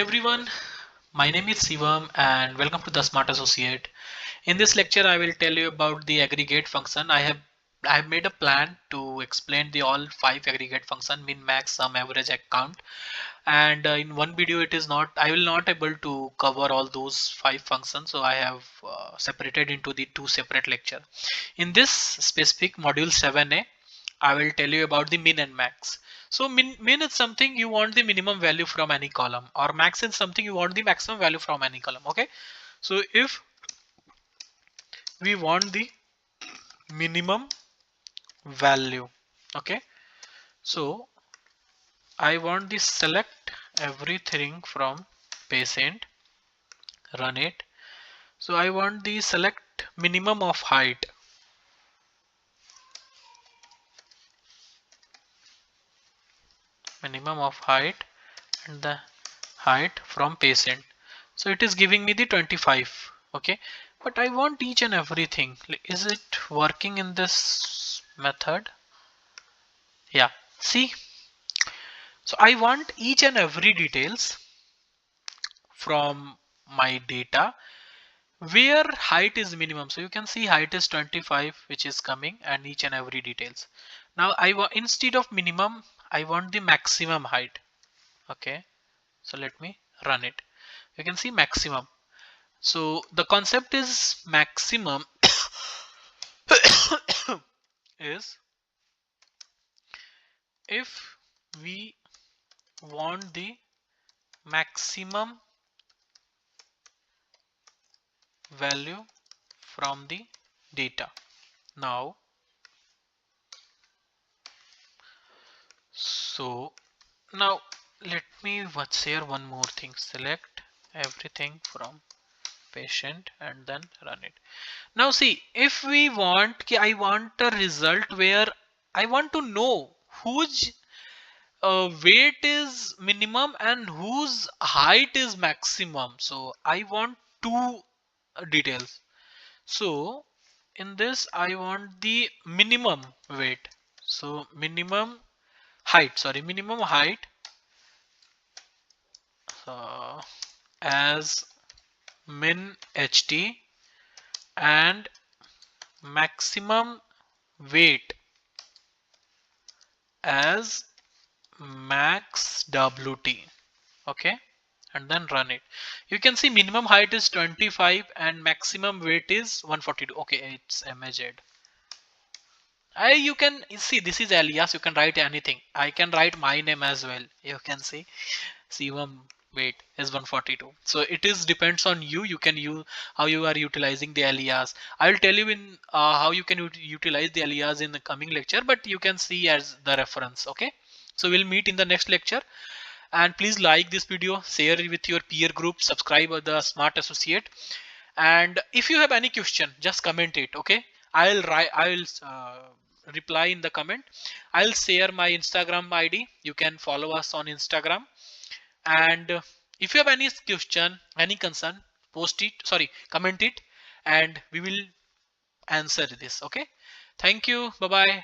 everyone, my name is Shivam and welcome to the Smart Associate. In this lecture I will tell you about the aggregate function. I have made a plan to explain the all five aggregate function: min, max, sum, average, count. And in one video I will not able to cover all those five functions, so I have separated into the two separate lecture. In this specific module 7a, I will tell you about the min and max. So min is something you want the minimum value from any column, or max is something you want the maximum value from any column. Okay. So if we want the minimum value, okay, so I want the select everything from patient, run it. So I want the select minimum of height. Minimum of height and the height from patient. So it is giving me the 25. Okay. But I want each and everything. Is it working in this method? Yeah. See. So I want each and every details from my data where height is minimum. So you can see height is 25, which is coming, and each and every details. Now I want, instead of minimum, I want the maximum height. Okay. So let me run it. You can see maximum. So the concept is maximum is if we want the maximum value from the data. Now, now let me share one more thing. Select everything from patient and then run it. Now see, if we want, I want a result where I want to know whose weight is minimum and whose height is maximum. So I want two details. So in this I want the minimum weight. So minimum height uh, as min ht and maximum weight as max wt. Okay, and then run it. You can see minimum height is 25 and maximum weight is 142. Okay, it's imaged. You can see this is alias. You can write anything. I can write my name as well. You can see C1 weight is 142. So it is depends on you. You can use how you are utilizing the alias. I will tell you in how you can utilize the alias in the coming lecture, but you can see as the reference. Okay. So we'll meet in the next lecture. And please like this video, share it with your peer group, subscribe to the Smart Associate. And if you have any question, just comment it. Okay. I'll reply in the comment. I'll share my Instagram ID. You can follow us on Instagram. And if you have any question, any concern, comment it, and we will answer this. Okay. Thank you. Bye bye.